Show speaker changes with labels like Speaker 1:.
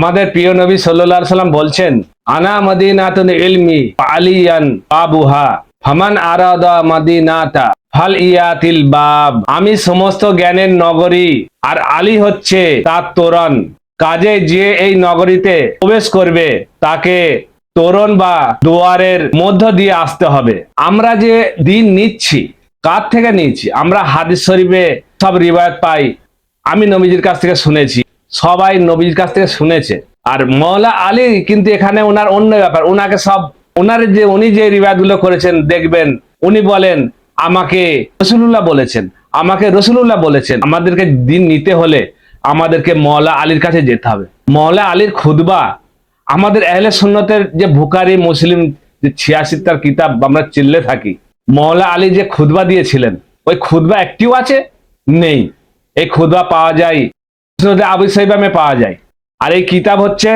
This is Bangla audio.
Speaker 1: আমাদের প্রিয় নবী সাল্লাল্লাহু আলাইহি সাল্লাম বলছেন, আনা মদিনাতুল ইলমি আলিয়ান বাবুহা ফামান আরাদা মদিনাতা ফাল ইয়াতিল বাব। আমি সমস্ত জ্ঞানের নগরী, আর আলী হচ্ছে তার তোরণ। কাজে যে এই নগরীতে প্রবেশ করবে তাকে তোরণ বা দুয়ারের মধ্য দিয়ে আসতে হবে। আমরা যে দিন নিচ্ছি, কার থেকে নিচ্ছি? আমরা হাদিস শরীফে সব রিওয়ায়াত পাই। আমি নবীজির কাছ থেকে শুনেছি, সবাই নবীর কাছ থেকে শুনেছে। আর মওলা আলী কিন্তু এখানে ওনার অন্য ব্যাপার। ওনাকে সব উনি যে রিওয়ায়াত গুলো করেছেন দেখবেন, উনি বলেন আমাকে রসুলুল্লাহ বলেছেন, আমাকে রসুলুল্লাহ বলেছেন। আমাদেরকে দিন নিতে হলে আমাদেরকে মওলা আলীর কাছে যেতে হবে। মওলা আলীর খুতবা আমাদের আহলে সুন্নতের যে বুখারী মুসলিম যে 86টার কিতাব আমরা চিল্লে থাকি, মওলা আলী যে খুতবা দিয়েছিলেন, ওই খুতবা একটিও আছে? নেই। এই খুতবা পাওয়া যায় মুসনাদে আবু সাইবামে পাওয়া যায়। আর এই কিতাব হচ্ছে